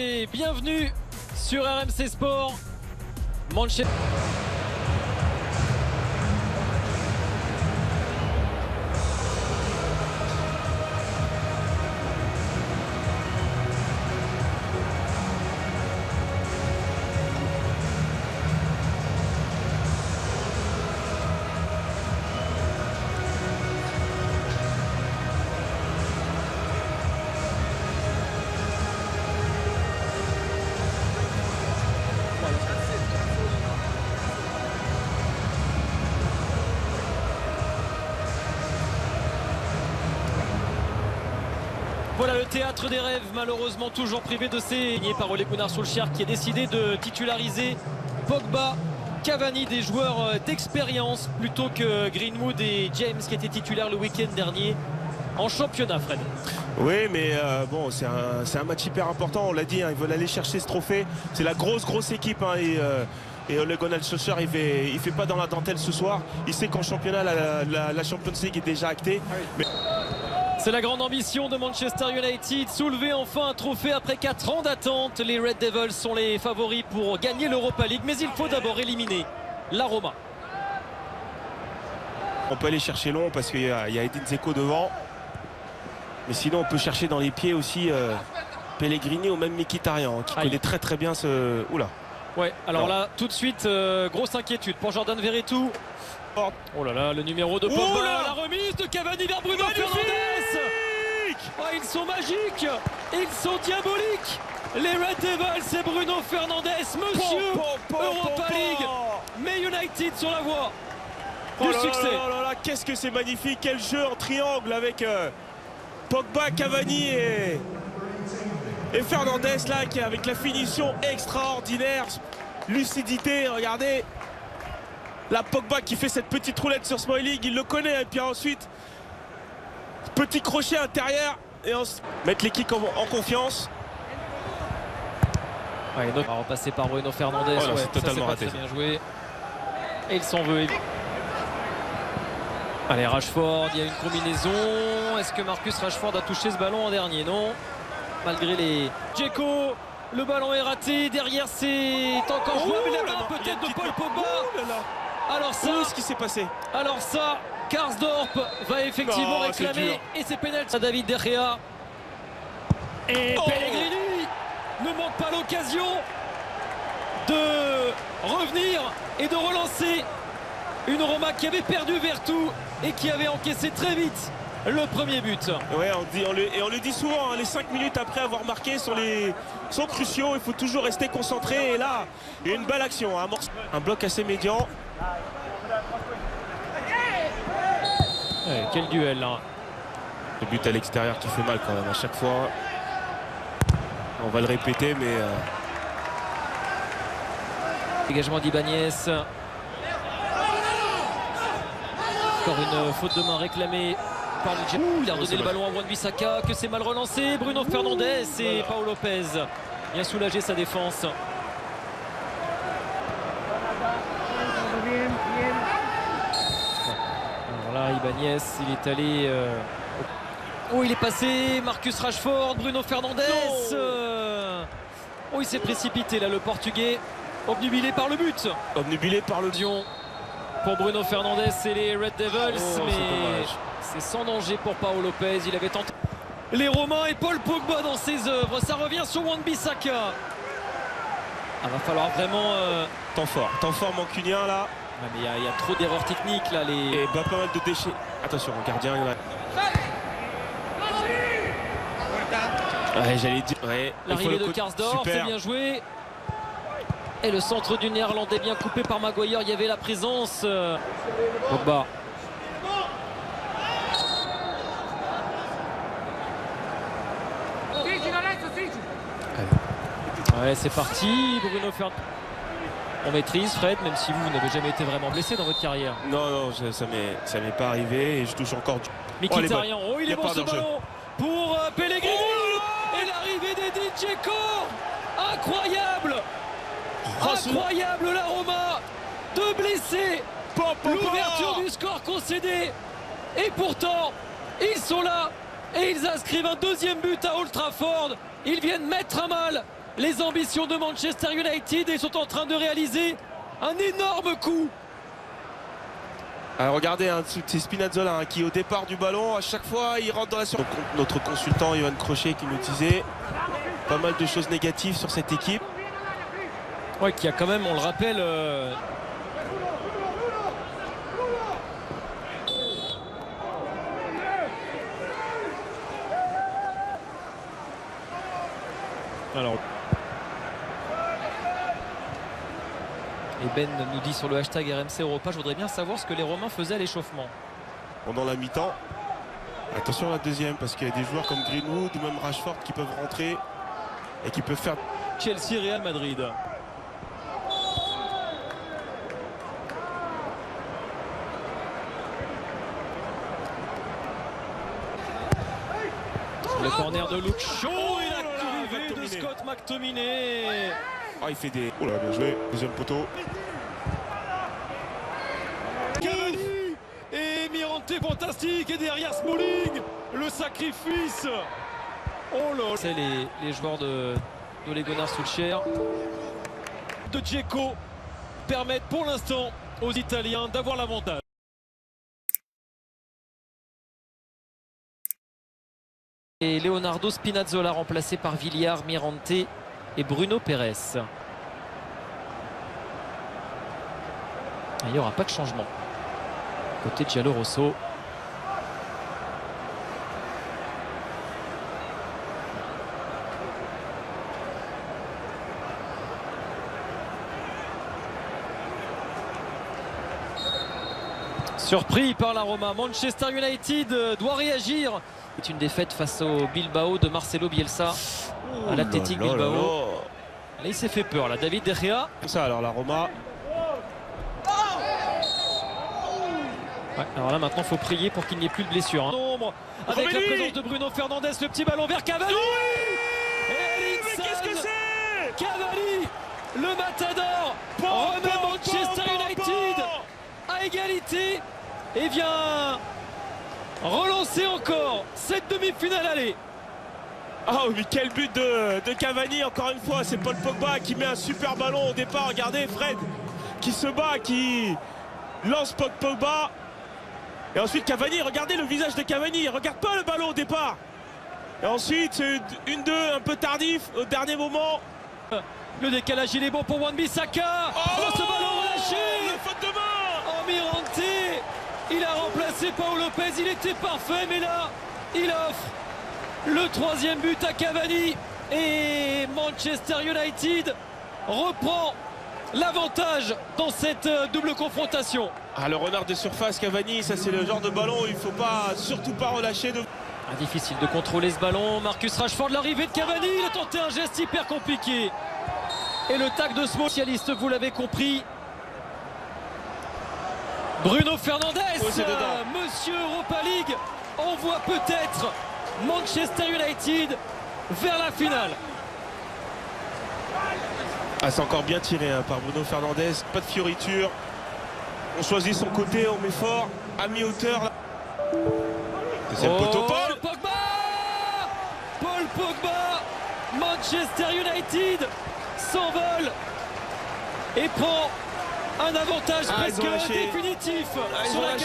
Et bienvenue sur RMC Sport. Manchester. Voilà le théâtre des rêves, malheureusement toujours privé de ses par Ole Gunnar Solskjaer qui a décidé de titulariser Pogba, Cavani, des joueurs d'expérience plutôt que Greenwood et James qui étaient titulaires le week-end dernier en championnat, Fred. Oui, mais bon, c'est un match hyper important, on l'a dit, hein, ils veulent aller chercher ce trophée. C'est la grosse équipe, hein, et Ole Gunnar Solskjaer il fait pas dans la dentelle ce soir. Il sait qu'en championnat la Champions League est déjà actée. Ah oui. Mais... C'est la grande ambition de Manchester United, soulever enfin un trophée après 4 ans d'attente. Les Red Devils sont les favoris pour gagner l'Europa League, mais il faut d'abord éliminer la Roma. On peut aller chercher long parce qu'il y a Edin Dzeko devant. Mais sinon on peut chercher dans les pieds aussi Pellegrini ou même Mkhitaryan, qui connaît très bien ce... Oula. Ouais, alors là, tout de suite, grosse inquiétude pour Jordan Verretou. Oh là là, le numéro de Pogba, la remise de Cavani vers Bruno Fernandes. Oh, ils sont magiques, ils sont diaboliques. Les Red Devils et Bruno Fernandes, monsieur Europa League, mais United sur la voie du succès. Qu'est-ce que c'est magnifique, quel jeu en triangle avec Pogba, Cavani et Fernandes là, qui avec la finition extraordinaire, lucidité, regardez. La Pogba qui fait cette petite roulette sur Smalling, il le connaît, et puis ensuite petit crochet intérieur et mettre l'équipe en confiance. Ouais, donc on va repasser par Bruno Fernandes. Oh, c'est totalement raté. Très bien joué. Et il s'en veut. Allez, Rashford, il y a une combinaison. Est-ce que Marcus Rashford a touché ce ballon en dernier? Non. Malgré les... Dzeko, le ballon est raté. Derrière, c'est encore jouable. La main peut-être de Paul Pogba. Alors ça, ce qui s'est passé? Alors ça, Karsdorp va effectivement réclamer, et c'est pénalty. David De Gea et Pellegrini ne manque pas l'occasion de revenir et de relancer une Roma qui avait perdu Verretou et qui avait encaissé très vite le premier but. Ouais, on le dit souvent, hein, les 5 minutes après avoir marqué sont cruciaux, il faut toujours rester concentré. Et là, il y a une belle action, hein, un bloc assez médian. Ouais, quel duel là. Le but à l'extérieur qui fait mal quand même à chaque fois. On va le répéter, mais dégagement d'Ibanez. Encore une faute de main réclamée par le Djeko. Il a redonné le ballon à Wan-Bissaka, que c'est mal relancé. Bruno Fernandes et Paul Lopez bien soulagé sa défense. Alors là, Ibanez, il est allé... Oh, il est passé, Marcus Rashford, Bruno Fernandes. Oh, il s'est précipité là, le Portugais, obnubilé par le but. Obnubilé par le Dion pour Bruno Fernandes et les Red Devils, mais c'est sans danger pour Paul Lopez. Il avait tenté les Romains et Paul Pogba dans ses œuvres. Ça revient sur Wan-Bissaka. Ah, va falloir vraiment... Temps fort mancunien là. Ouais, mais il y a trop d'erreurs techniques là. Et pas mal de déchets. Attention, le gardien. Ouais, j'allais dire. Ouais, l'arrivée de Karsdorp, c'est bien joué. Et le centre du Néerlandais bien coupé par Maguire. Il y avait la présence. Pogba. Ouais, c'est parti. Bruno Fernandes. On maîtrise, Fred, même si vous n'avez jamais été vraiment blessé dans votre carrière. Non, ça m'est pas arrivé et je touche encore du... Mkhitaryan, il est bon ce ballon pour Pellegrini. Et l'arrivée d'Edin Dzeko. Incroyable. Incroyable la Roma. 2 blessés. L'ouverture du score concédé. Et pourtant, ils sont là. Et ils inscrivent un deuxième but à Old Trafford. Ils viennent mettre à mal les ambitions de Manchester United et sont en train de réaliser un énorme coup. Alors regardez, hein, c'est Spinazzola hein, qui au départ du ballon, à chaque fois il rentre dans la surface. Notre consultant Ivan Crochet qui nous disait pas mal de choses négatives sur cette équipe. Ouais, qui a quand même, on le rappelle, alors. Et Ben nous dit sur le hashtag RMC Europa, je voudrais bien savoir ce que les Romains faisaient à l'échauffement. Pendant la mi-temps, attention à la deuxième, parce qu'il y a des joueurs comme Greenwood ou même Rashford qui peuvent rentrer et qui peuvent faire... Chelsea, Real Madrid. Le corner de Luke Shaw et l'arrivée de Scott McTominay. Ah, il fait des... Oh là, bien joué, deuxième poteau. Cavani et Mirante fantastique et derrière Smalling, le sacrifice. Oh là, c'est les joueurs de Ole Gunnar Solskjaer, de Dzeko permettent pour l'instant aux Italiens d'avoir l'avantage. Et Leonardo Spinazzola remplacé par Villar, Mirante et Bruno Pérez. Il n'y aura pas de changement côté Giallo Rosso. Surpris par la Roma, Manchester United doit réagir. C'est une défaite face au Bilbao de Marcelo Bielsa à l'Athletic Bilbao. Là, il s'est fait peur, là, David De Gea. Ça alors la Roma. Ouais, alors là maintenant il faut prier pour qu'il n'y ait plus de blessures. Hein. Nombre avec la présence de Bruno Fernandes, le petit ballon vers Cavani. Mais qu'est-ce que c'est? Cavani, le matador, remet Manchester United à égalité et vient relancer encore cette demi-finale aller. Ah oui, quel but de Cavani encore une fois. C'est Paul Pogba qui met un super ballon au départ. Regardez Fred qui se bat, qui lance Pogba. Et ensuite Cavani, regardez le visage de Cavani, il regarde pas le ballon au départ. Et ensuite c'est une 2 un peu tardif au dernier moment. Le décalage il est bon pour Wan-Bissaka. Oh, ce ballon relâché. La faute de main. Oh, Mirante, il a remplacé Paul Lopez, il était parfait mais là il offre le troisième but à Cavani et Manchester United reprend l'avantage dans cette double confrontation. Ah, le renard de surface Cavani, ça c'est le genre de ballon où il ne faut pas, surtout pas relâcher. Difficile de contrôler ce ballon. Marcus Rashford, l'arrivée de Cavani, il a tenté un geste hyper compliqué. Et le tac de spécialiste, vous l'avez compris. Bruno Fernandes, Monsieur Europa League, envoie peut-être Manchester United vers la finale. Ah, c'est encore bien tiré hein, par Bruno Fernandes, pas de fioriture. On choisit son côté, on met fort, à mi-hauteur. Deuxième poteau, Paul Pogba. Paul Pogba, Manchester United s'envole et prend un avantage presque définitif sur la